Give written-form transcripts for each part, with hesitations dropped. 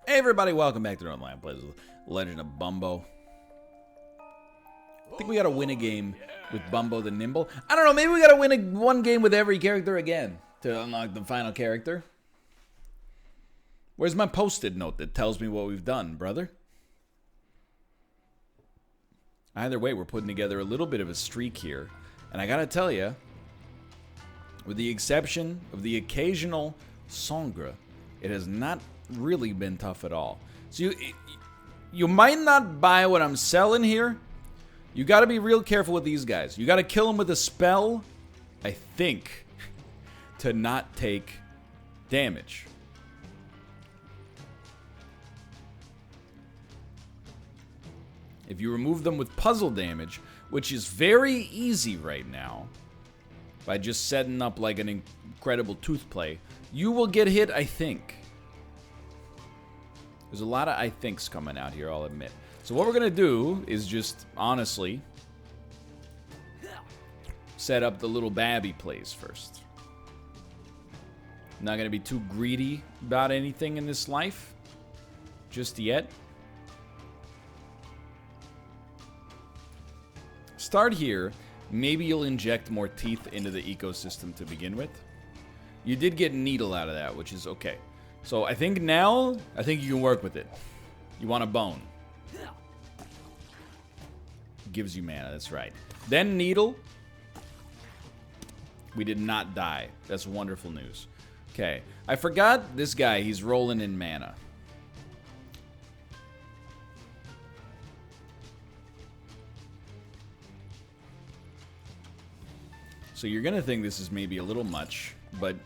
Hey everybody, welcome back to Northernlion. Plays Legend of Bumbo. I think we gotta win a game with Bumbo the Nimble. I don't know, maybe we gotta win one game with every character again to unlock the final character. Where's my post-it note that tells me what we've done, brother? Either way, we're putting together a little bit of a streak here. And I gotta tell you, with the exception of the occasional Sangre, it has not really been tough at all. So you might not buy what I'm selling here. You got to be real careful with these guys. You got to kill them with a spell, I think, to not take damage. If you remove them with puzzle damage, which is very easy right now, by just setting up like an incredible tooth play, you will get hit, I think. There's a lot of I thinks coming out here, I'll admit. So what we're going to do is just, honestly, set up the little babby plays first. Not going to be too greedy about anything in this life just yet. Start here. Maybe you'll inject more teeth into the ecosystem to begin with. You did get needle out of that, which is okay. So I think now, you can work with it. You want a bone. Gives you mana, that's right. Then needle. We did not die. That's wonderful news. Okay, I forgot this guy, he's rolling in mana. So you're gonna think this is maybe a little much, but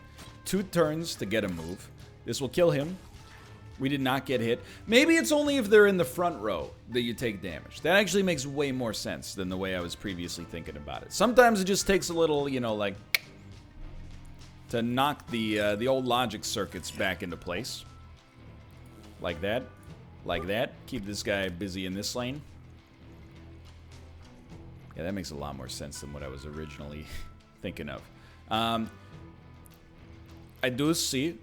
2 turns to get a move. This will kill him. We did not get hit. Maybe it's only if they're in the front row that you take damage. That actually makes way more sense than the way I was previously thinking about it. Sometimes it just takes a little, you know, like, to knock the old logic circuits back into place. Like that. Like that. Keep this guy busy in this lane. Yeah, that makes a lot more sense than what I was originally thinking of. I do see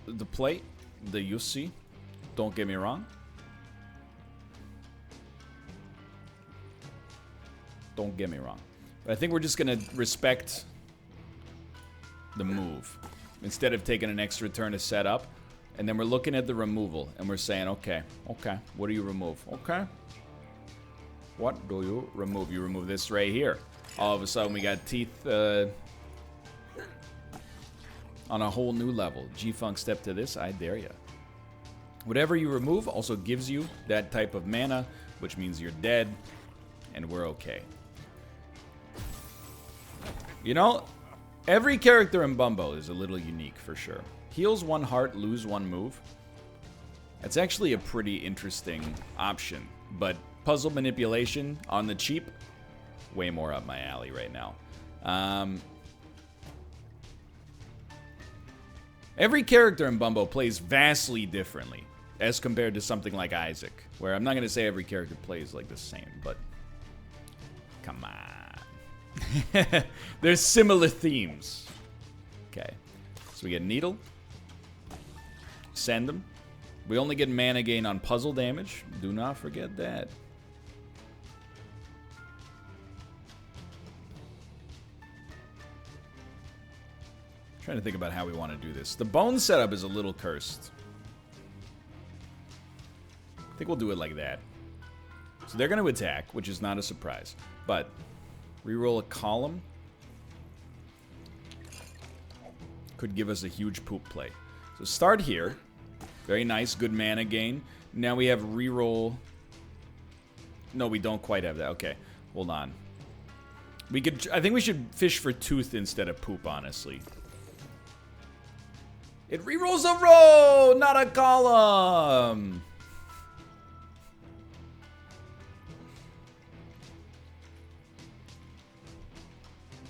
the play, the UC. Don't get me wrong. Don't get me wrong. But I think we're just going to respect the move. Instead of taking an extra turn to set up. And then we're looking at the removal. And we're saying, okay, what do you remove? Okay. What do you remove? You remove this right here. All of a sudden we got teeth on a whole new level. G-Funk step to this, I dare ya. Whatever you remove also gives you that type of mana, which means you're dead, and we're okay. You know, every character in Bumbo is a little unique for sure. Heals 1 heart, lose 1 move. That's actually a pretty interesting option, but puzzle manipulation on the cheap, way more up my alley right now. Every character in Bumbo plays vastly differently as compared to something like Isaac, where I'm not going to say every character plays like the same, but come on. There's similar themes. Okay, so we get Needle. Send them. We only get mana gain on puzzle damage. Do not forget that. Trying to think about how we want to do this. The bone setup is a little cursed. I think we'll do it like that. So they're going to attack, which is not a surprise. But reroll a column could give us a huge poop play. So start here. Very nice, good mana gain. Now we have reroll. No, we don't quite have that. Okay, hold on. We could. I think we should fish for tooth instead of poop, honestly. It rerolls a row, not a column.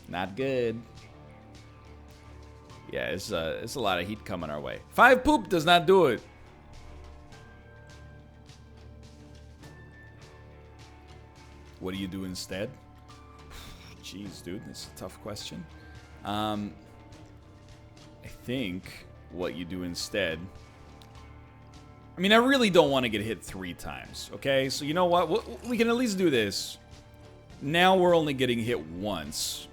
Not good. Yeah, it's a lot of heat coming our way. 5 poop does not do it. What do you do instead? Jeez, dude, this is a tough question. I think what you do instead I mean, I really don't want to get hit 3 times, okay? So you know what? We can at least do this. Now we're only getting hit once.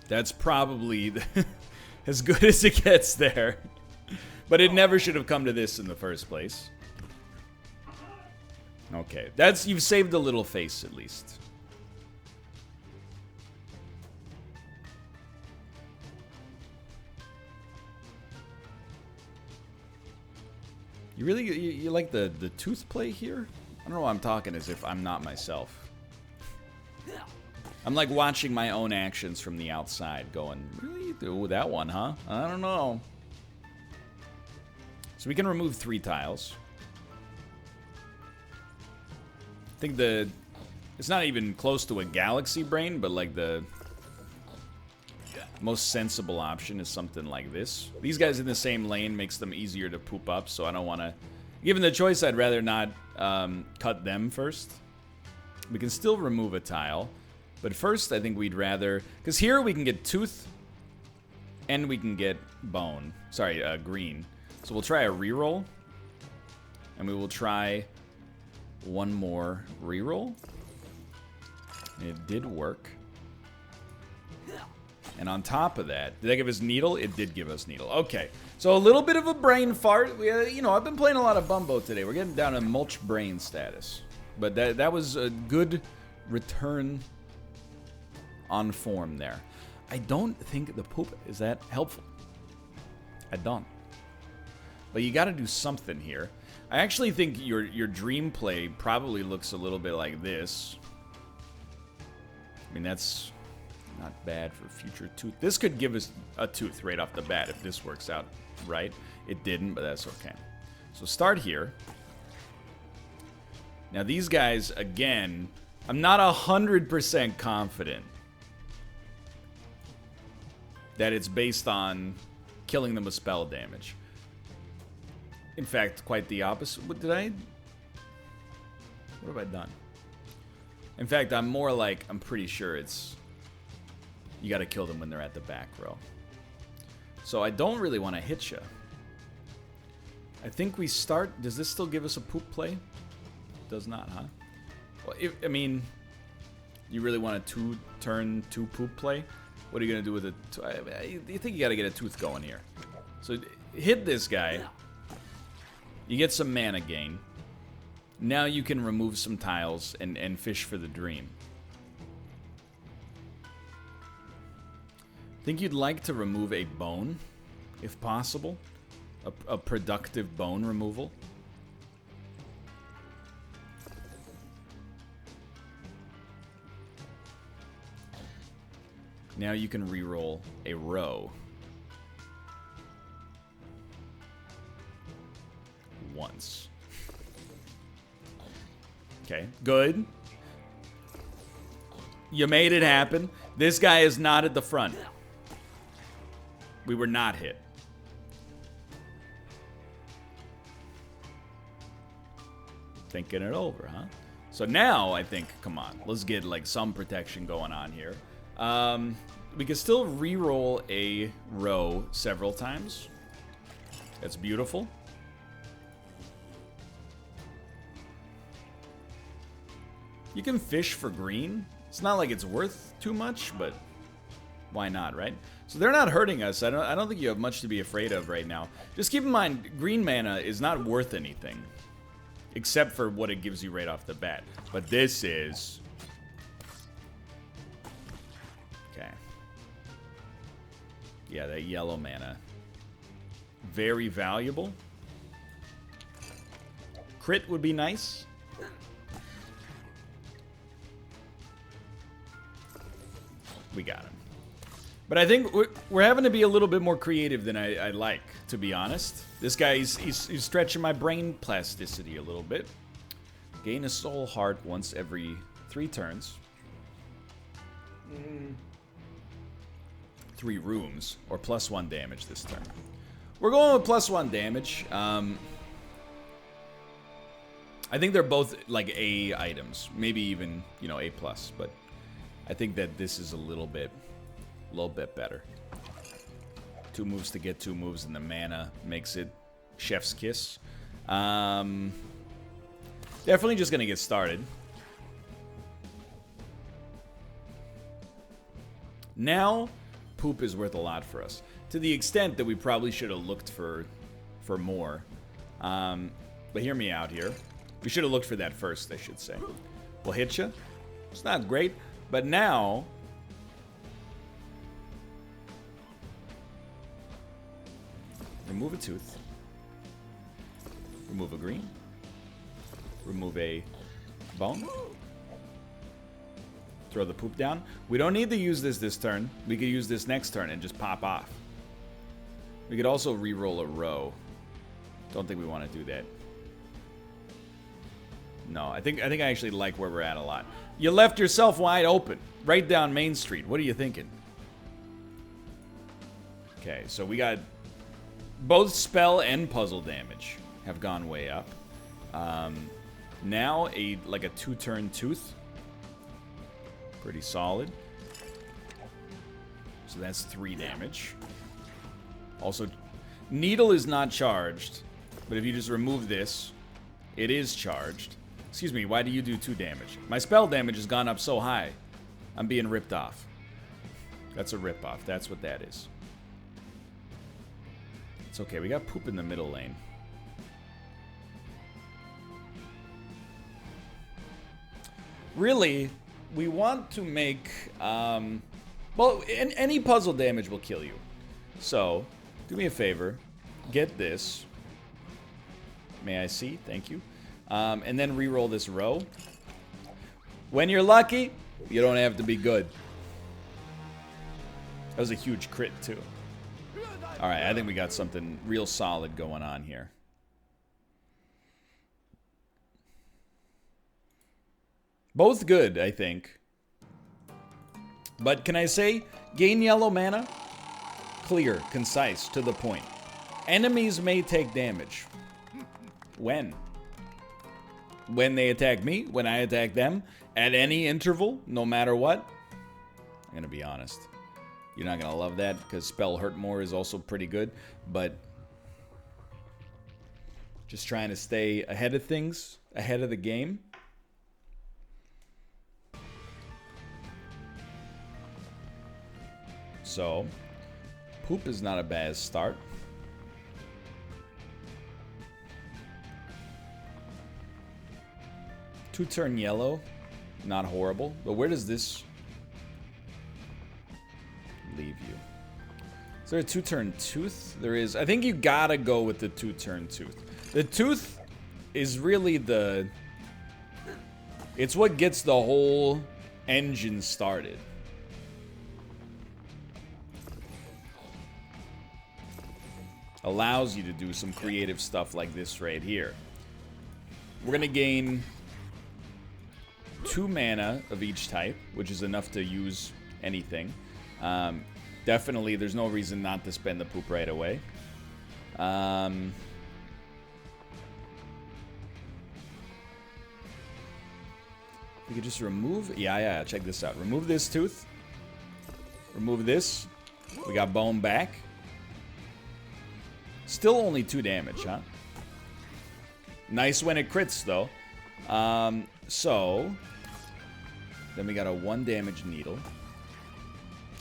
That's probably as good as it gets there. But it never should have come to this in the first place. Okay, you've saved a little face at least. You really you like the tooth play here? I don't know why I'm talking as if I'm not myself. I'm like watching my own actions from the outside going, really? Ooh, that one, huh? I don't know. So we can remove 3 tiles. I think it's not even close to a galaxy brain, but like the most sensible option is something like this. These guys in the same lane makes them easier to poop up, so I don't want to... Given the choice, I'd rather not cut them first. We can still remove a tile, but first I think we'd rather... Because here we can get tooth, and we can get bone. Sorry, green. So we'll try a reroll, and we will try one more reroll. It did work. And on top of that, did that give us needle? It did give us needle. Okay, so a little bit of a brain fart. You know, I've been playing a lot of Bumbo today. We're getting down to mulch brain status. But that was a good return on form there. I don't think the poop is that helpful. I don't. But you got to do something here. I actually think your dream play probably looks a little bit like this. I mean, that's not bad for future tooth. This could give us a tooth right off the bat if this works out right. It didn't, but that's okay. So start here. Now these guys, again, I'm not 100% confident that it's based on killing them with spell damage. In fact, quite the opposite. What have I done? In fact, I'm more like, I'm pretty sure it's... You gotta kill them when they're at the back row. So I don't really want to hit you. I think we start... Does this still give us a poop play? Does not, huh? Well, I mean, you really want a 2-turn 2 poop play? What are you gonna do with it? You think you gotta get a tooth going here. So hit this guy. You get some mana gain. Now you can remove some tiles and fish for the dream. Think you'd like to remove a bone, if possible? A productive bone removal? Now you can reroll a row. Once. Okay, good. You made it happen. This guy is not at the front. We were not hit. Thinking it over, huh? So now I think, come on, let's get like some protection going on here. We can still re-roll a row several times. That's beautiful. You can fish for green. It's not like it's worth too much, but why not, right? So they're not hurting us. I don't think you have much to be afraid of right now. Just keep in mind, green mana is not worth anything, except for what it gives you right off the bat. But this is... Okay. Yeah, that yellow mana. Very valuable. Crit would be nice. We got him. But I think we're having to be a little bit more creative than I like, to be honest. This guy, he's stretching my brain plasticity a little bit. Gain a soul heart once every 3 turns. 3 rooms, or +1 damage this turn. We're going with +1 damage. I think they're both like A items. Maybe even, you know, A+, but I think that this is a little bit better. 2 moves to get 2 moves, and the mana makes it Chef's kiss. Definitely just gonna get started. Now, poop is worth a lot for us. To the extent that we probably should have looked for more. But hear me out here. We should have looked for that first, I should say. We'll hit you. It's not great, but now... remove a tooth. Remove a green. Remove a bone. Throw the poop down. We don't need to use this turn. We could use this next turn and just pop off. We could also re-roll a row. Don't think we want to do that. No, I think I actually like where we're at a lot. You left yourself wide open. Right down Main Street. What are you thinking? Okay, so we got both spell and puzzle damage have gone way up. Now like a 2-turn tooth. Pretty solid. So that's 3 damage. Also, needle is not charged, but if you just remove this, it is charged. Excuse me, why do you do 2 damage? My spell damage has gone up so high. I'm being ripped off. That's a rip-off. That's what that is. It's okay. We got poop in the middle lane. Really, we want to make... well, any puzzle damage will kill you. So, do me a favor. Get this. May I see? Thank you. And then re-roll this row. When you're lucky, you don't have to be good. That was a huge crit, too. Alright, I think we got something real solid going on here. Both good, I think. But can I say, gain yellow mana? Clear, concise, to the point. Enemies may take damage. When? When they attack me, when I attack them, at any interval, no matter what. I'm gonna be honest. You're not gonna love that, because Spell Hurt More is also pretty good, but just trying to stay ahead of things, ahead of the game. So, poop is not a bad start. Two-turn yellow, not horrible. But where does this leave you? Is there a 2-turn tooth? There is. I think you gotta go with the 2-turn tooth. The tooth is really the... it's what gets the whole engine started. Allows you to do some creative stuff like this right here. We're gonna gain 2 mana of each type, which is enough to use anything. Definitely, there's no reason not to spend the poop right away. We could just remove... yeah, check this out. Remove this tooth. Remove this. We got bone back. Still only 2 damage, huh? Nice when it crits, though. So... then we got a 1 damage needle.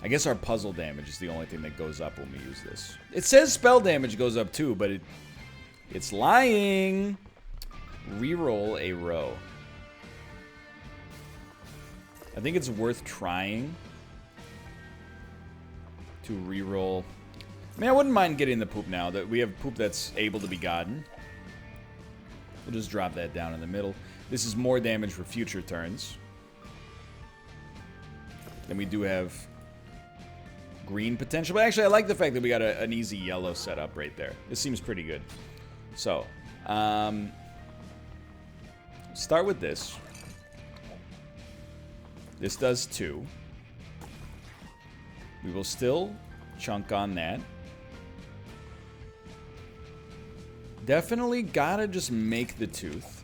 I guess our puzzle damage is the only thing that goes up when we use this. It says spell damage goes up too, but it's lying. Reroll a row. I think it's worth trying to reroll. I mean, I wouldn't mind getting the poop now that we have poop that's able to be gotten. We'll just drop that down in the middle. This is more damage for future turns. Then we do have green potential. But actually, I like the fact that we got an easy yellow setup right there. This seems pretty good. So, start with this. This does 2. We will still chunk on that. Definitely gotta just make the tooth.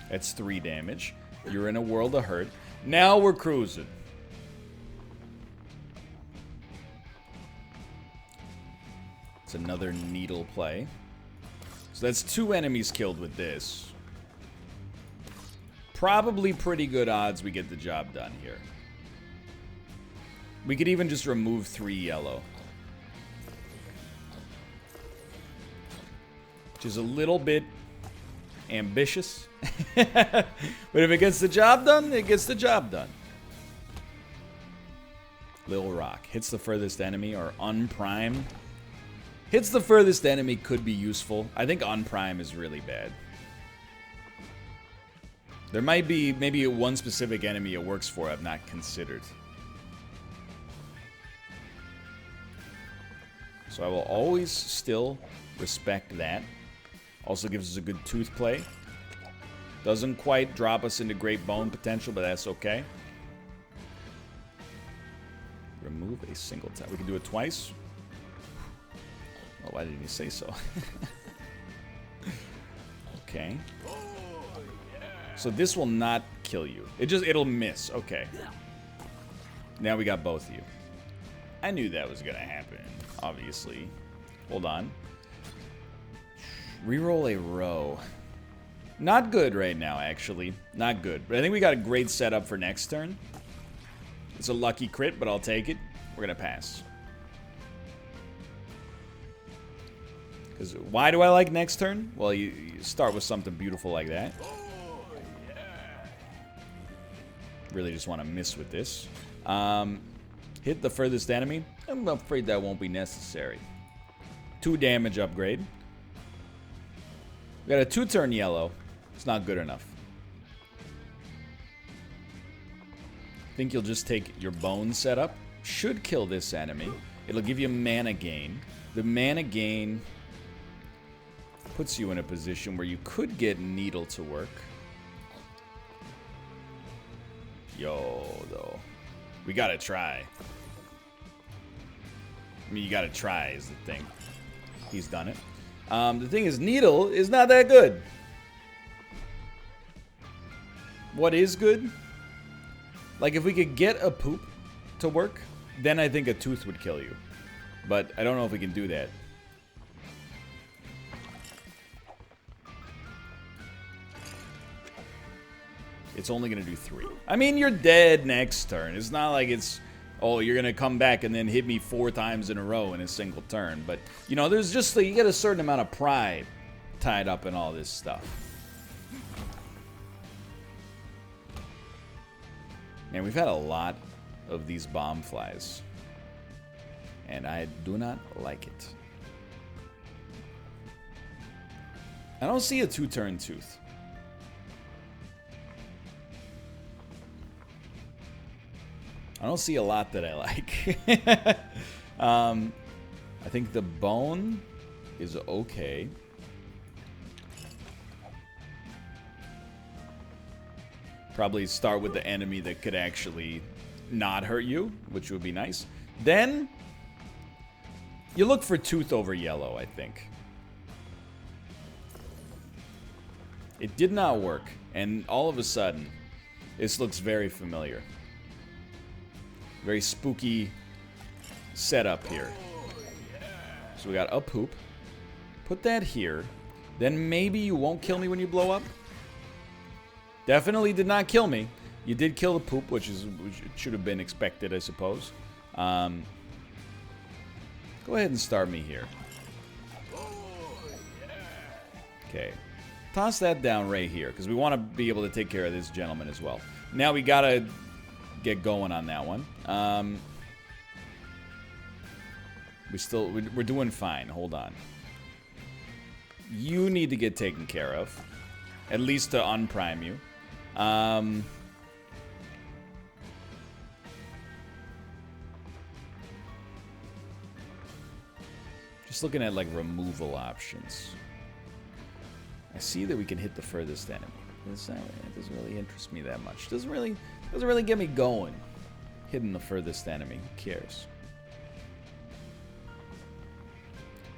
That's 3 damage. You're in a world of hurt. Now we're cruising. It's another needle play. So that's 2 enemies killed with this. Probably pretty good odds we get the job done here. We could even just remove 3 yellow. Which is a little bit ambitious. But if it gets the job done, it gets the job done. Lil Rock hits the furthest enemy or unprime. Hits the furthest enemy could be useful. I think unprime is really bad. There might be maybe one specific enemy it works for I've not considered. So I will always still respect that. Also gives us a good tooth play. Doesn't quite drop us into great bone potential, but that's okay. Remove a single time. We can do it twice. Well, why didn't you say so? Okay. So this will not kill you. It'll miss. Okay. Now we got both of you. I knew that was gonna happen, obviously. Hold on. Reroll a row. Not good right now, actually. Not good. But I think we got a great setup for next turn. It's a lucky crit, but I'll take it. We're gonna pass. Because why do I like next turn? Well, you start with something beautiful like that. Really just want to miss with this. Hit the furthest enemy. I'm afraid that won't be necessary. 2 damage upgrade. We got a 2-turn yellow. It's not good enough. I think you'll just take your bone setup. Should kill this enemy. It'll give you mana gain. The mana gain puts you in a position where you could get needle to work. Yo, though. We gotta try. I mean, you gotta try is the thing. He's done it. The thing is, needle is not that good. What is good? Like, if we could get a poop to work, then I think a tooth would kill you. But I don't know if we can do that. It's only going to do 3. I mean, you're dead next turn. It's not like it's, oh, you're going to come back and then hit me 4 times in a row in a single turn. But, you know, there's just, you get a certain amount of pride tied up in all this stuff. Man, we've had a lot of these bomb flies. And I do not like it. I don't see a 2-turn tooth. I don't see a lot that I like. I think the bone is okay. Probably start with the enemy that could actually not hurt you, which would be nice. Then, you look for tooth over yellow, I think. It did not work, and all of a sudden, this looks very familiar. Very spooky setup here. So we got a poop. Put that here. Then maybe you won't kill me when you blow up. Definitely did not kill me. You did kill the poop, which should have been expected, I suppose. Go ahead and start me here. Okay. Toss that down right here, because we want to be able to take care of this gentleman as well. Now we gotta get going on that one. We're doing fine. Hold on. You need to get taken care of. At least to unprime you. Just looking at like removal options. I see that we can hit the furthest enemy. It doesn't really interest me that much. Doesn't really get me going. Hitting the furthest enemy. Who cares?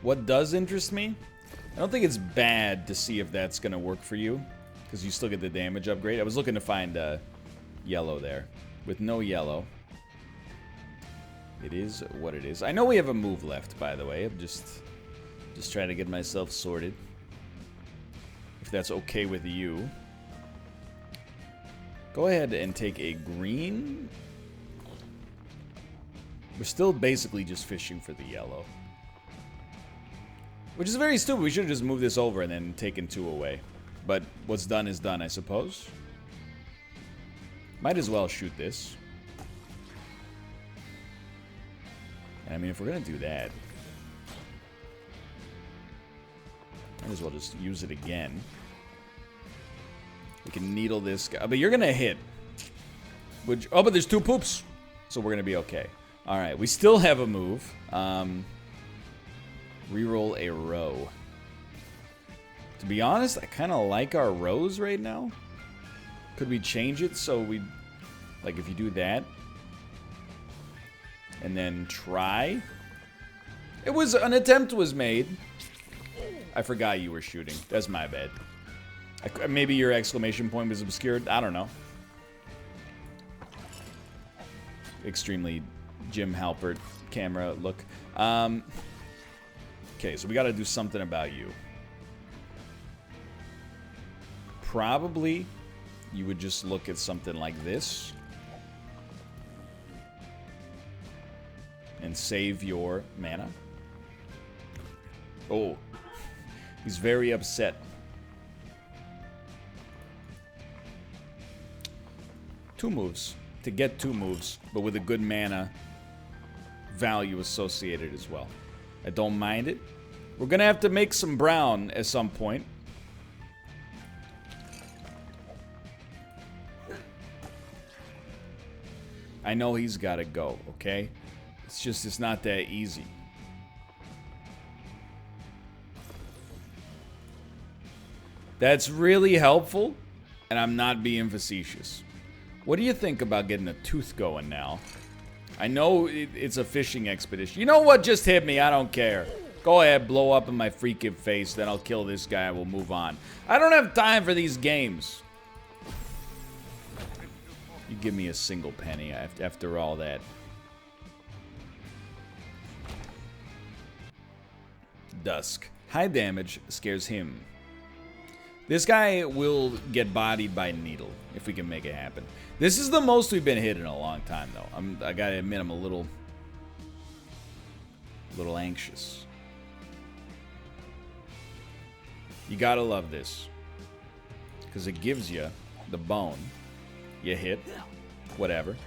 What does interest me? I don't think it's bad to see if that's going to work for you. Because you still get the damage upgrade. I was looking to find yellow there. With no yellow. It is what it is. I know we have a move left, by the way. I'm just trying to get myself sorted. if that's okay with you. Go ahead and take a green. We're still basically just fishing for the yellow. Which is very stupid. We should have just moved this over and then taken 2 away. But what's done is done, I suppose. Might as well shoot this. And I mean, if we're going to do that, might as well just use it again. We can needle this guy. But you're going to hit. Which, oh, but there's 2 poops. So we're going to be okay. All right, we still have a move. Reroll a row. To be honest, I kind of like our rows right now. Could we change it so we... Like, if you do that... And then try... It was... An attempt was made. I forgot you were shooting. That's my bad. Maybe your exclamation point was obscured. I don't know. Extremely Jim Halpert camera look. Okay, so we got to do something about you. Probably you would just look at something like this and save your mana. Oh, he's very upset. Two moves to get 2 moves, but with a good mana value associated as well. I don't mind it. We're gonna have to make some brown at some point. I know he's gotta go, okay? It's just, it's not that easy. That's really helpful, and I'm not being facetious. What do you think about getting a tooth going now? I know it's a fishing expedition. You know what? Just hit me. I don't care. Go ahead, blow up in my freaking face. Then I'll kill this guy and we'll move on. I don't have time for these games. You give me a single penny after all that. Dusk. High damage scares him. This guy will get bodied by needle if we can make it happen. This is the most we've been hit in a long time, though. I gotta admit, I'm a little anxious. You gotta love this, because it gives you the bone. You hit, whatever.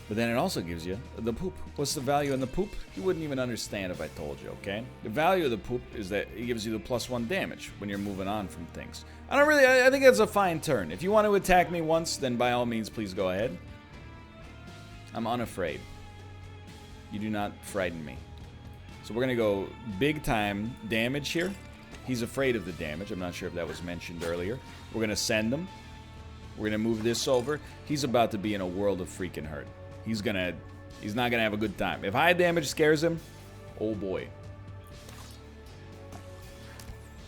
But then it also gives you the poop. What's the value in the poop? You wouldn't even understand if I told you, okay? The value of the poop is that it gives you the +1 damage when you're moving on from things. I think that's a fine turn. If you want to attack me once, then by all means, please go ahead. I'm unafraid. You do not frighten me. So we're going to go big time damage here. He's afraid of the damage. I'm not sure if that was mentioned earlier. We're going to send him. We're going to move this over. He's about to be in a world of freaking hurt. He's not gonna have a good time. If high damage scares him, oh boy.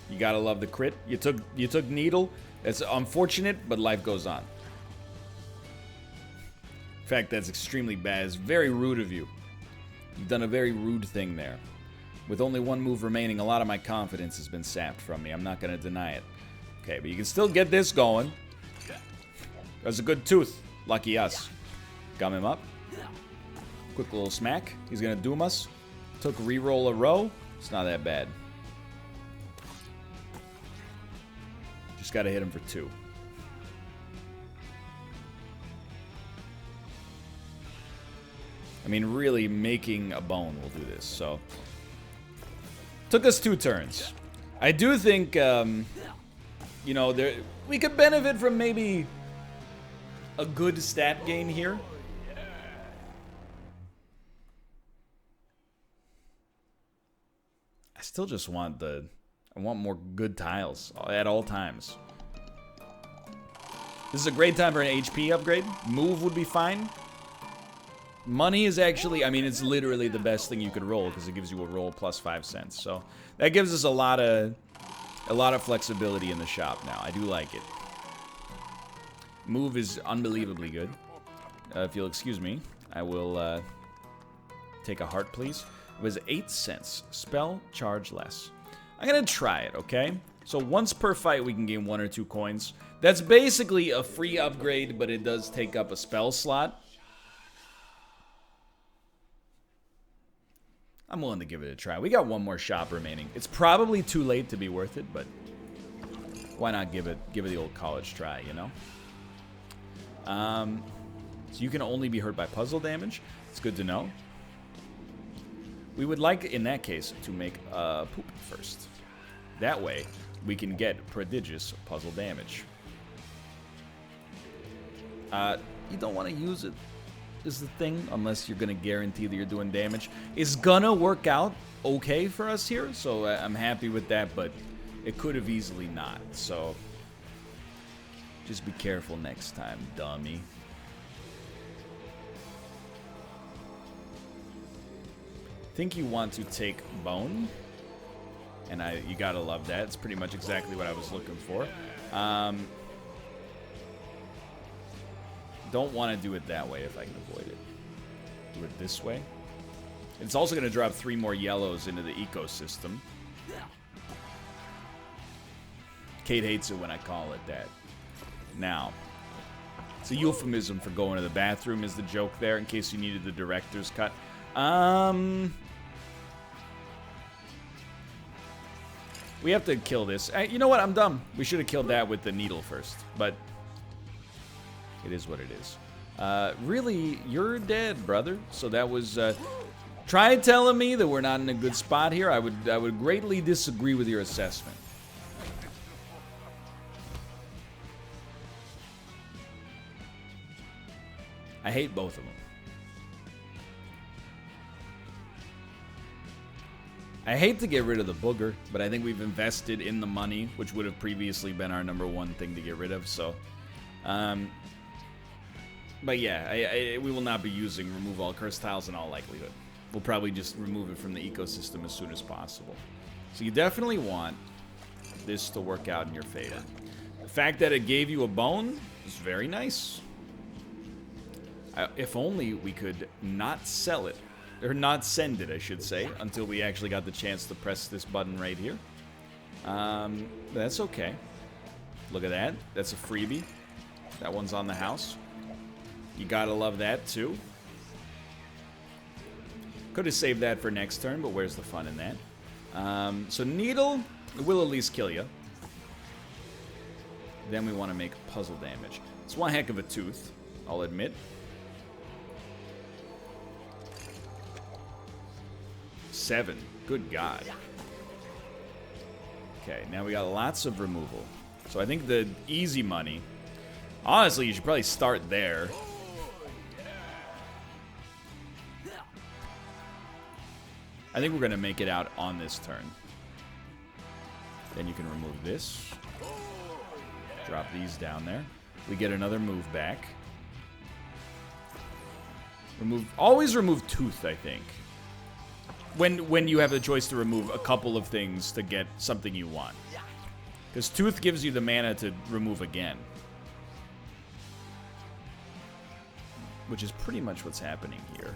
You gotta love the crit. You took needle. That's unfortunate, but life goes on. In fact, that's extremely bad. It's very rude of you. You've done a very rude thing there. With only 1 move remaining, a lot of my confidence has been sapped from me. I'm not gonna deny it. Okay, but you can still get this going. That's a good tooth. Lucky us. Gum him up. Quick little smack. He's gonna doom us. Took reroll a row. It's not that bad. Just gotta hit him for 2. I mean, really making a bone will do this, so. Took us 2 turns. I do think, you know, we could benefit from maybe a good stat gain here. I still just want I want more good tiles at all times. This is a great time for an HP upgrade. Move would be fine. Money is actually, I mean, it's literally the best thing you could roll because it gives you a roll plus 5 cents. So that gives us a lot of flexibility in the shop now. I do like it. Move is unbelievably good. If you'll excuse me, I will take a heart, please. It was 8 cents. Spell, charge less. I'm gonna try it, okay? So once per fight, we can gain 1 or 2 coins. That's basically a free upgrade, but it does take up a spell slot. I'm willing to give it a try. We got 1 more shop remaining. It's probably too late to be worth it, but why not give it the old college try, you know? So you can only be hurt by puzzle damage. It's good to know. We would like, in that case, to make poop first. That way, we can get prodigious puzzle damage. You don't want to use it, is the thing, unless you're going to guarantee that you're doing damage. It's gonna work out okay for us here, so I'm happy with that, but it could have easily not, so just be careful next time, dummy. I think you want to take bone, and you gotta love that. It's pretty much exactly what I was looking for. Don't want to do it that way if I can avoid it. Do it this way. It's also going to drop 3 more yellows into the ecosystem. Kate hates it when I call it that. Now, it's a euphemism for going to the bathroom is the joke there, in case you needed the director's cut. We have to kill this. You know what? I'm dumb. We should have killed that with the needle first, but it is what it is. Really, you're dead, brother. So that was... try telling me that we're not in a good spot here. I would greatly disagree with your assessment. I hate both of them. I hate to get rid of the booger, but I think we've invested in the money, which would have previously been our #1 thing to get rid of, so... but yeah, we will not be using remove all curse tiles in all likelihood. We'll probably just remove it from the ecosystem as soon as possible. So you definitely want this to work out in your favor. The fact that it gave you a bone is very nice. If only we could not sell it, or not send it, I should say, until we actually got the chance to press this button right here. But that's okay. Look at that. That's a freebie. That one's on the house. You gotta love that, too. Could have saved that for next turn, but where's the fun in that? So Needle will at least kill you. Then we want to make puzzle damage. It's one heck of a tooth, I'll admit. Seven. Good God. Okay, now we got lots of removal. So I think the easy money... Honestly, you should probably start there. I think we're going to make it out on this turn. Then you can remove this. Drop these down there. We get another move back. Always remove Tooth, I think. When you have the choice to remove a couple of things to get something you want. Because Tooth gives you the mana to remove again. Which is pretty much what's happening here.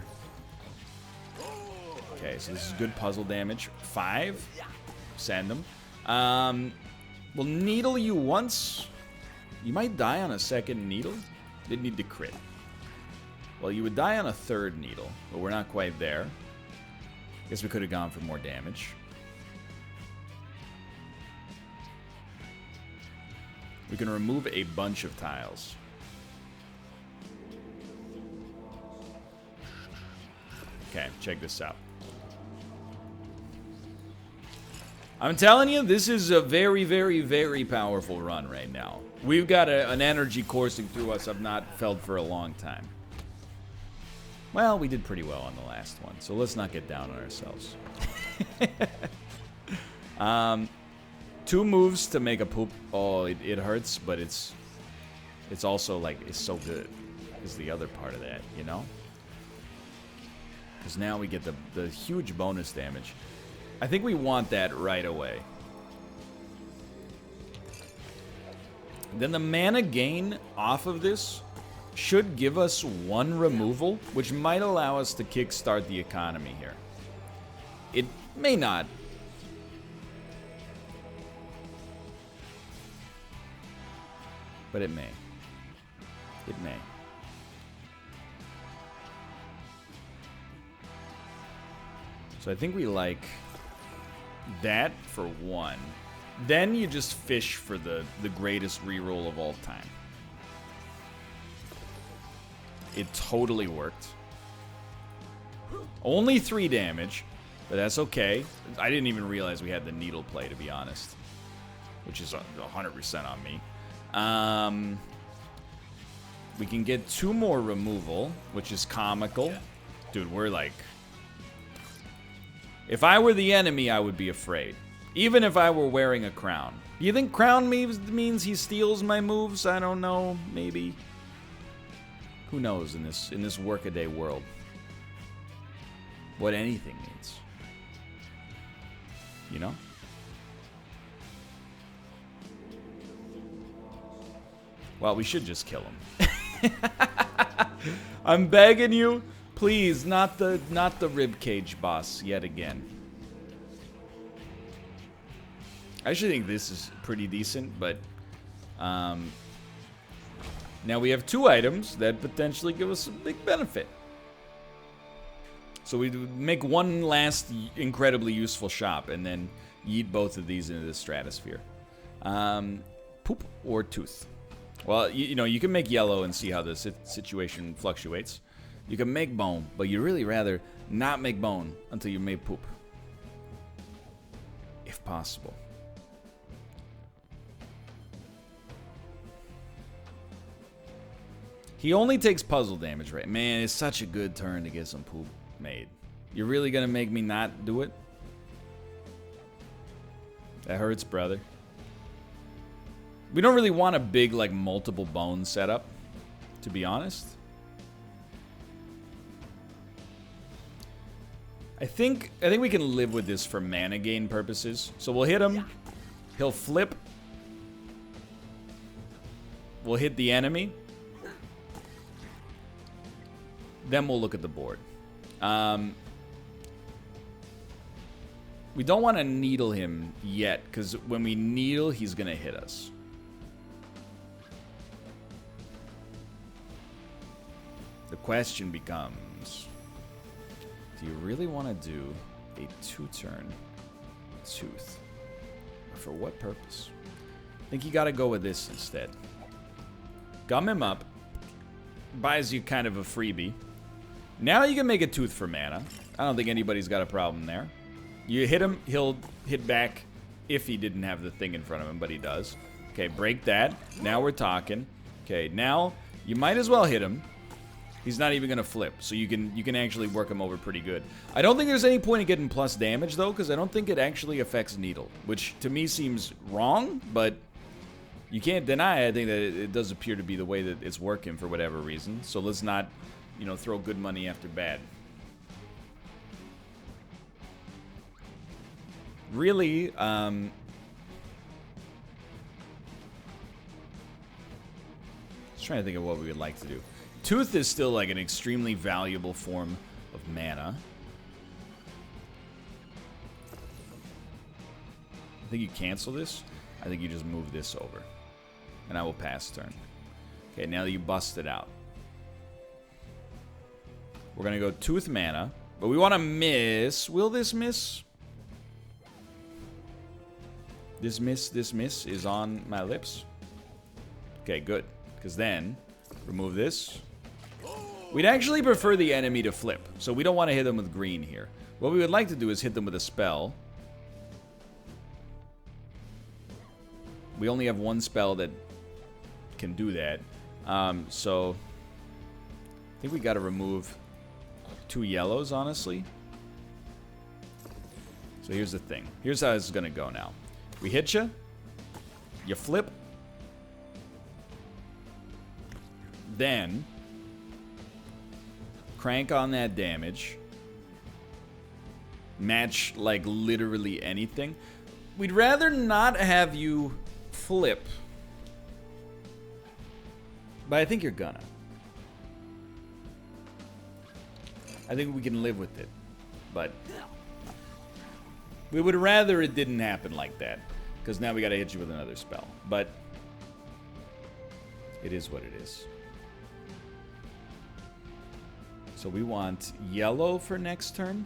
Okay, so this is good puzzle damage. 5. Send them. We'll needle you once. You might die on a second needle. Didn't need to crit. Well, you would die on a third needle, but we're not quite there. Guess we could have gone for more damage. We can remove a bunch of tiles. Okay, check this out. I'm telling you, this is a very, very, very powerful run right now. We've got an energy coursing through us I've not felt for a long time. Well, we did pretty well on the last one, so let's not get down on ourselves. 2 moves to make a poop. Oh, it hurts, but it's also like, it's so good is the other part of that, you know? Because now we get the huge bonus damage. I think we want that right away. Then the mana gain off of this should give us 1 removal, which might allow us to kickstart the economy here. It may not. But it may. It may. So I think we like that for one. Then you just fish for the greatest reroll of all time. It totally worked. Only 3 damage, but that's okay. I didn't even realize we had the needle play, to be honest. Which is 100% on me. We can get 2 more removal, which is comical. Dude, we're like... If I were the enemy, I would be afraid. Even if I were wearing a crown. Do you think crown means he steals my moves? I don't know. Maybe. Who knows in this workaday world? What anything means. You know? Well, we should just kill him. I'm begging you. Please, not the ribcage boss yet again. I actually think this is pretty decent, but now we have 2 items that potentially give us a big benefit. So we make one last incredibly useful shop and then yeet both of these into the stratosphere. Poop or tooth? Well, you know, you can make yellow and see how the situation fluctuates. You can make bone, but you'd really rather not make bone until you made poop. If possible. He only takes puzzle damage, right? Man, it's such a good turn to get some poop made. You're really gonna make me not do it? That hurts, brother. We don't really want a big, like, multiple bone setup, to be honest. I think we can live with this for mana gain purposes. So we'll hit him. He'll flip. We'll hit the enemy. Then we'll look at the board. We don't want to needle him yet, because when we needle, he's going to hit us. The question becomes, do you really want to do a 2-turn tooth? For what purpose? I think you got to go with this instead. Gum him up. Buys you kind of a freebie. Now you can make a tooth for mana. I don't think anybody's got a problem there. You hit him, he'll hit back if he didn't have the thing in front of him, but he does. Okay, break that. Now we're talking. Okay, now you might as well hit him. He's not even gonna flip, so you can actually work him over pretty good. I don't think there's any point in getting plus damage though, because I don't think it actually affects needle, which to me seems wrong, but you can't deny. I think that it does appear to be the way that it's working for whatever reason. So let's not, you know, throw good money after bad. Really, just trying to think of what we would like to do. Tooth is still like an extremely valuable form of mana. I think you cancel this. I think you just move this over. And I will pass turn. Okay, now that you bust it out. We're going to go Tooth mana. But we want to miss. Will this miss? This miss is on my lips. Okay, good. Because then, remove this. We'd actually prefer the enemy to flip. So we don't want to hit them with green here. What we would like to do is hit them with a spell. We only have one spell that can do that. So I think we got to remove 2 yellows, honestly. So here's the thing. Here's how this is going to go now. We hit you. You flip. Then crank on that damage. Match, like, literally anything. We'd rather not have you flip. But I think you're gonna. I think we can live with it. But we would rather it didn't happen like that. Because now we gotta hit you with another spell. But It is what it is. So we want yellow for next turn.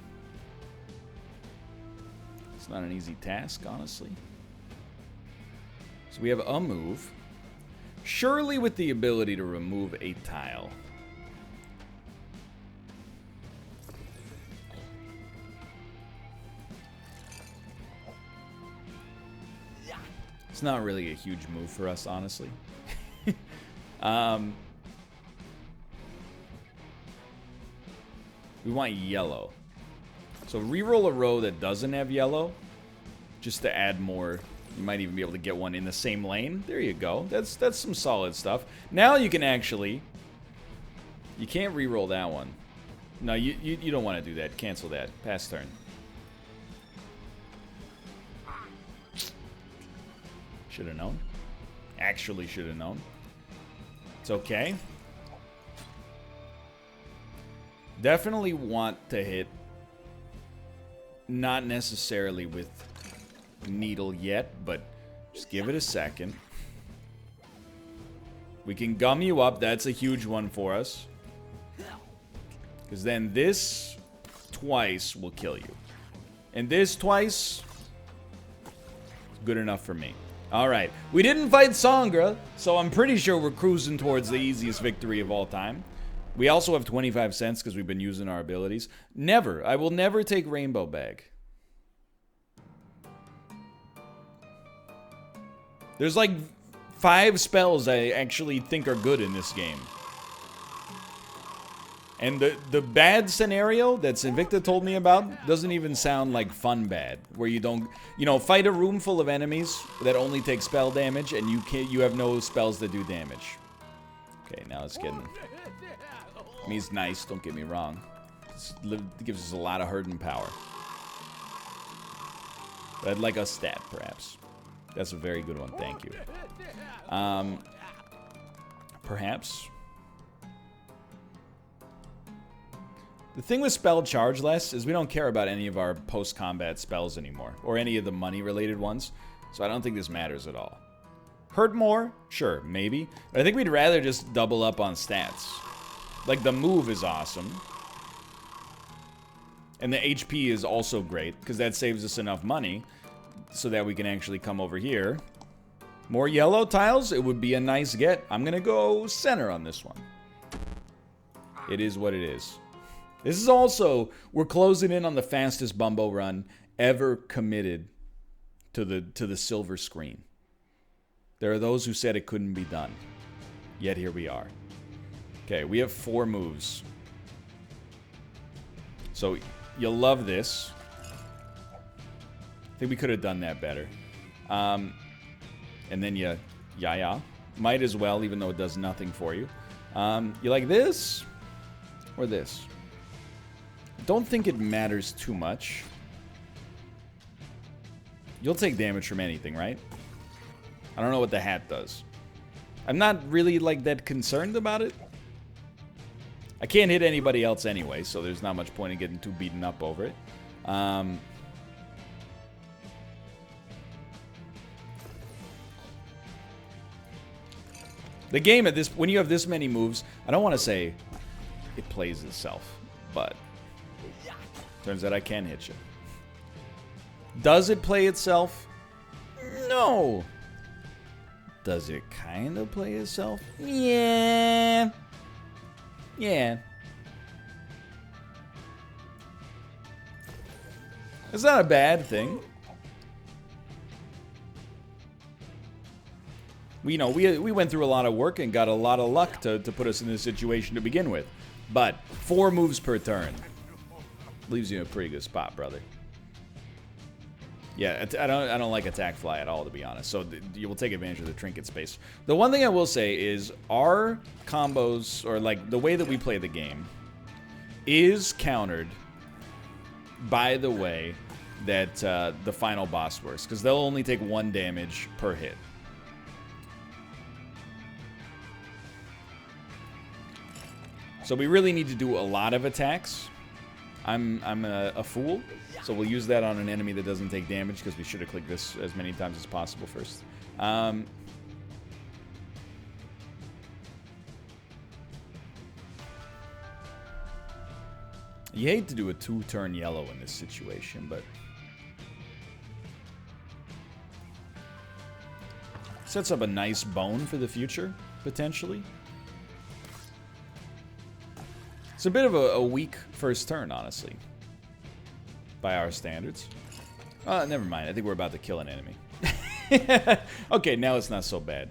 It's not an easy task, honestly. So we have a move. Surely with the ability to remove a tile. It's not really a huge move for us, honestly. We want yellow. So reroll a row that doesn't have yellow, just to add more. You might even be able to get one in the same lane. There you go. That's some solid stuff. Now you can actually... You can't reroll that one. No, you don't want to do that. Cancel that. Pass turn. Should have known. Actually should have known. It's okay. Definitely want to hit. Not necessarily with needle yet, but just give it a second. We can gum you up. That's a huge one for us. Because then this twice will kill you. And this twice is good enough for me. Alright, we didn't fight Sangra, so I'm pretty sure we're cruising towards the easiest victory of all time. We also have 25 cents because we've been using our abilities. Never, I will never take Rainbow Bag. There's like 5 spells I actually think are good in this game. And the bad scenario that Invicta told me about doesn't even sound like fun bad. Where you don't, you know, fight a room full of enemies that only take spell damage and you have no spells that do damage. Okay, now it's getting... I mean, he's nice, don't get me wrong. It gives us a lot of hurt and power. But I'd like a stat, perhaps. That's a very good one, thank you. Perhaps... The thing with Spell Charge Less is we don't care about any of our post-combat spells anymore. Or any of the money-related ones. So I don't think this matters at all. Hurt more? Sure, maybe. But I think we'd rather just double up on stats. Like, the move is awesome. And the HP is also great, because that saves us enough money so that we can actually come over here. More yellow tiles? It would be a nice get. I'm going to go center on this one. It is what it is. This is also, we're closing in on the fastest Bumbo run ever committed to the silver screen. There are those who said it couldn't be done. Yet here we are. Okay, we have 4 moves. So, you'll love this. I think we could have done that better. And then you might as well, even though it does nothing for you. You like this? Or this? Don't think it matters too much. You'll take damage from anything, right? I don't know what the hat does. I'm not really, like, that concerned about it. I can't hit anybody else anyway, so there's not much point in getting too beaten up over it. The game at this, when you have this many moves, I don't want to say it plays itself, but turns out I can hit you. Does it play itself? No. Does it kind of play itself? Yeah. Yeah. It's not a bad thing. We went through a lot of work and got a lot of luck to put us in this situation to begin with. But 4 moves per turn leaves you in a pretty good spot, brother. Yeah, I don't like attack fly at all, to be honest. So you will take advantage of the trinket space. The one thing I will say is our combos, or like the way that we play the game, is countered by the way that the final boss works, because they'll only take 1 damage per hit. So we really need to do a lot of attacks. I'm a fool, so we'll use that on an enemy that doesn't take damage, because we should have clicked this as many times as possible first. You hate to do a 2-turn yellow in this situation, but sets up a nice bone for the future, potentially. It's a bit of a weak first turn, honestly, by our standards. Never mind. I think we're about to kill an enemy. Okay, now it's not so bad.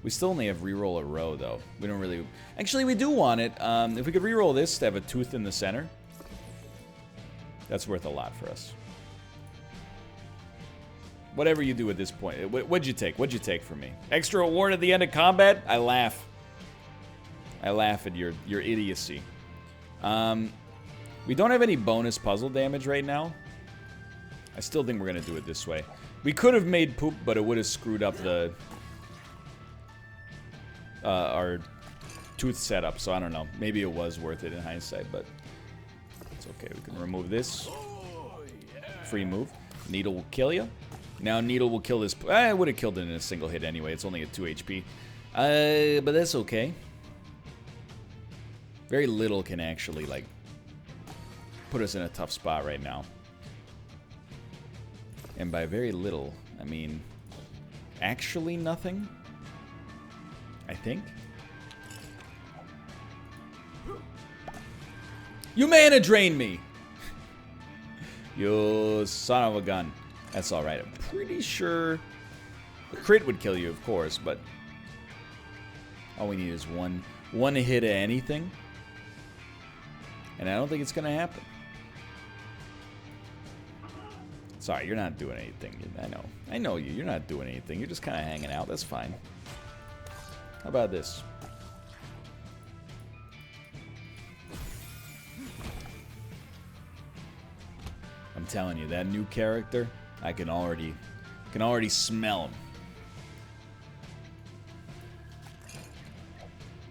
We still only have reroll a row, though. We don't really... Actually, we do want it. If we could reroll this to have a tooth in the center, that's worth a lot for us. Whatever you do at this point. What'd you take? What'd you take from me? Extra award at the end of combat? I laugh. I laugh at your idiocy. We don't have any bonus puzzle damage right now. I still think we're going to do it this way. We could have made poop, but it would have screwed up the... our tooth setup, so I don't know. Maybe it was worth it in hindsight, but it's okay. We can remove this. Free move. Needle will kill you. Now Needle will kill this. I would have killed it in a single hit anyway. It's only at 2 HP. But that's okay. Very little can actually, like, put us in a tough spot right now. And by very little, I mean actually nothing. I think. You mana drain me! You son of a gun. That's alright. I'm pretty sure the crit would kill you, of course, but all we need is one hit of anything. And I don't think it's gonna happen. Sorry, you're not doing anything. I know you. You're not doing anything. You're just kind of hanging out. That's fine. How about this? I'm telling you, that new character, I can already smell him.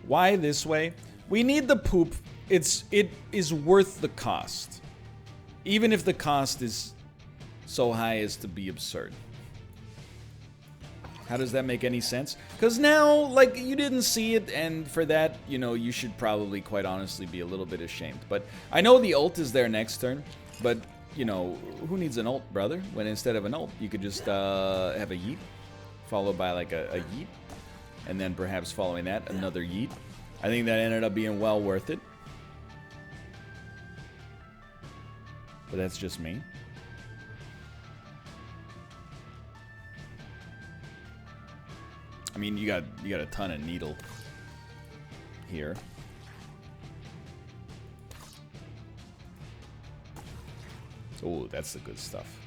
Why this way? We need the poop. It is worth the cost. Even if the cost is so high as to be absurd. How does that make any sense? Because now, like, you didn't see it, and for that, you know, you should probably, quite honestly, be a little bit ashamed. But I know the ult is there next turn, but, you know, who needs an ult, brother? When instead of an ult, you could just have a yeet, followed by, like, a yeet, and then perhaps following that, another yeet. I think that ended up being well worth it. But that's just me. I mean, you got a ton of needle here. Oh, that's the good stuff.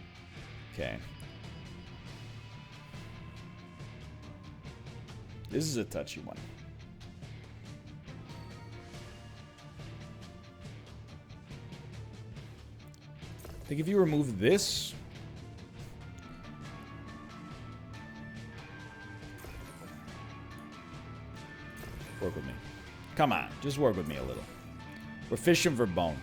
Okay. This is a touchy one. I think if you remove this, work with me. Come on, just work with me a little. We're fishing for bone.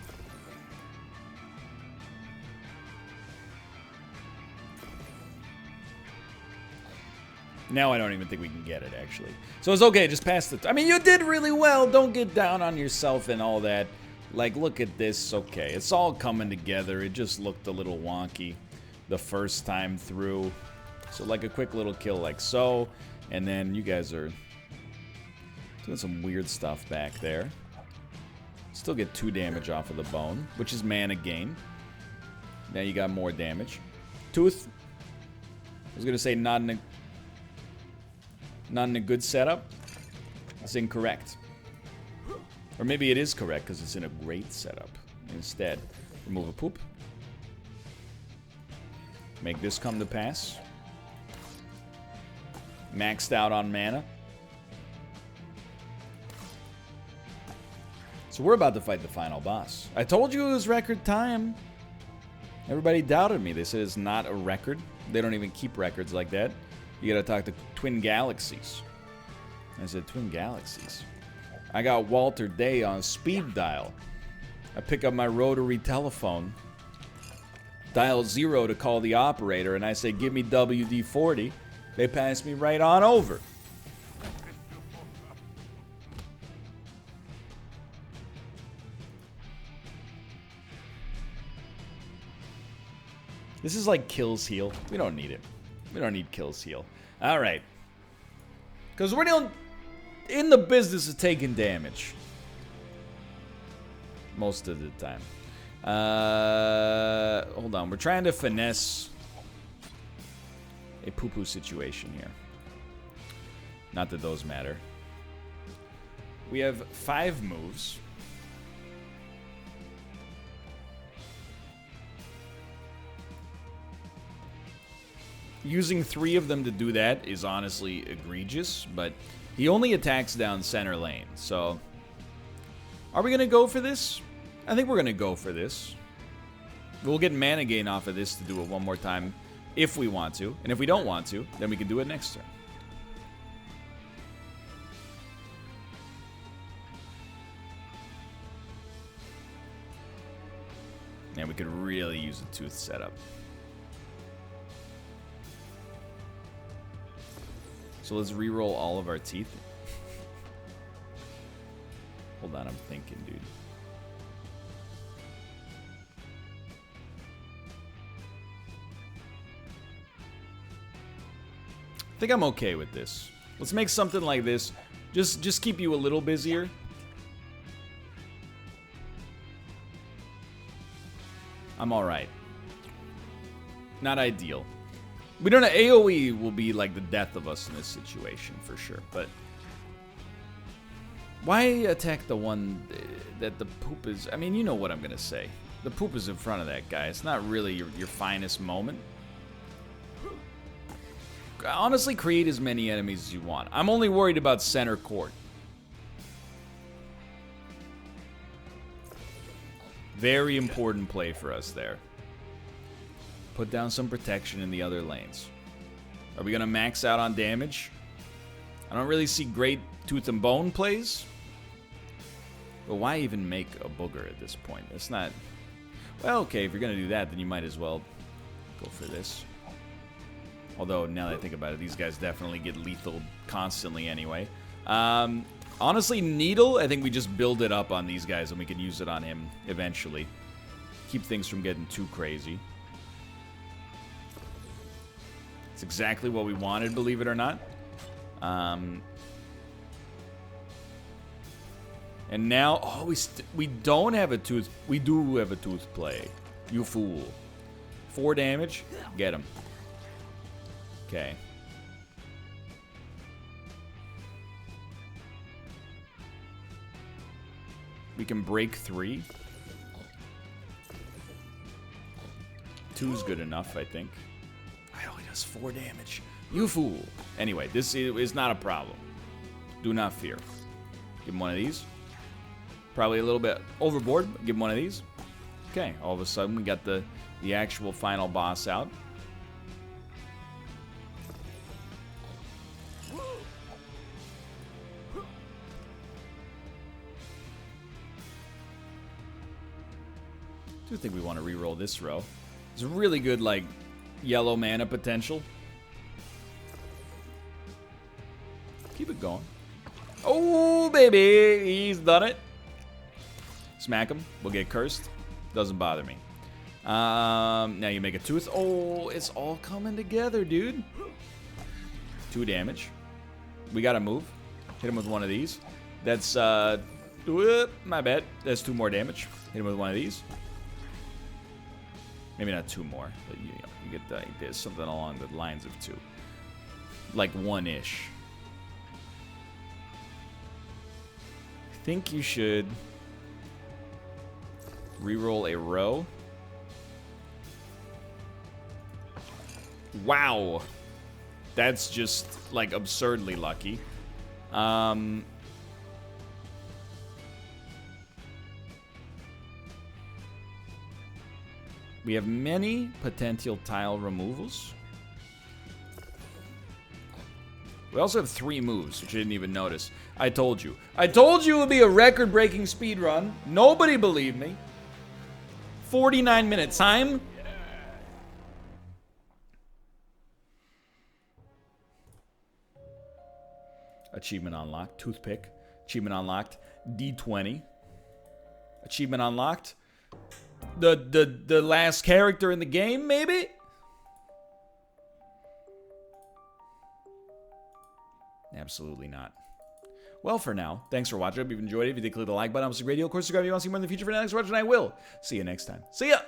Now I don't even think we can get it, actually. So it's okay, just pass the... I mean, you did really well. Don't get down on yourself and all that. Like, look at this. Okay, it's all coming together. It just looked a little wonky the first time through. So, like, a quick little kill like so. And then you guys are doing some weird stuff back there. Still get 2 damage off of the bone, which is mana gain. Now you got more damage. Tooth. I was going to say not in a good setup. That's incorrect. Or maybe it is correct because it's in a great setup. Instead, remove a poop. Make this come to pass. Maxed out on mana. So we're about to fight the final boss. I told you it was record time. Everybody doubted me. They said it's not a record. They don't even keep records like that. You gotta talk to Twin Galaxies. I said, Twin Galaxies? I got Walter Day on speed dial. I pick up my rotary telephone, dial 0 to call the operator, and I say, give me WD-40. They pass me right on over. This is like kills heal. We don't need it. We don't need kills heal. All right. Because we're in the business of taking damage. Most of the time. Hold on. We're trying to finesse a poo-poo situation here. Not that those matter. We have 5 moves. Using 3 of them to do that is honestly egregious, but he only attacks down center lane, so... Are we going to go for this? I think we're going to go for this. We'll get mana gain off of this to do it one more time if we want to. And if we don't want to, then we can do it next turn. And we could really use a tooth setup. So let's re-roll all of our teeth. Hold on, I'm thinking, dude. I think I'm okay with this. Let's make something like this. Just keep you a little busier. I'm alright. Not ideal. We don't know. AoE will be like the death of us in this situation for sure, but why attack the one that the poop is? I mean, you know what I'm gonna say. The poop is in front of that guy. It's not really your finest moment. Honestly, create as many enemies as you want. I'm only worried about center court. Very important play for us there. Put down some protection in the other lanes. Are we going to max out on damage? I don't really see great tooth and bone plays. But why even make a booger at this point? It's not... Well, okay, if you're going to do that, then you might as well go for this. Although, now that I think about it, these guys definitely get lethal constantly anyway. Honestly, Needle, I think we just build it up on these guys and we can use it on him eventually. Keep things from getting too crazy. It's exactly what we wanted, believe it or not. And now, oh, we don't have a tooth. We do have a tooth play. You fool. 4 damage. Get him. Okay. We can break 3. 2's good enough, I think. I only does 4 damage. You fool. Anyway, this is not a problem. Do not fear. Give him one of these. Probably a little bit overboard, but give him one of these. Okay, all of a sudden we got the actual final boss out. I do think we want to re-roll this row. It's really good, like, yellow mana potential. Keep it going. Oh, baby! He's done it. Smack him. We'll get cursed. Doesn't bother me. Now you make a tooth. Oh, it's all coming together, dude. 2 damage. We gotta move. Hit him with one of these. That's, my bad. That's 2 more damage. Hit him with one of these. Maybe not 2 more, but you get there's something along the lines of 2. Like 1-ish. I think you should reroll a row. Wow. That's just, like, absurdly lucky. We have many potential tile removals. We also have 3 moves, which I didn't even notice. I told you. I told you it would be a record-breaking speed run. Nobody believed me. 49 minutes. Time? Achievement unlocked. Toothpick. Achievement unlocked. D20. Achievement unlocked. The last character in the game, maybe? Absolutely not. Well, for now, thanks for watching. I hope you've enjoyed it. If you did, click the like button. It was a great deal. Of course, subscribe if you want to see more in the future. For now, thanks for watching. I will see you next time. See ya!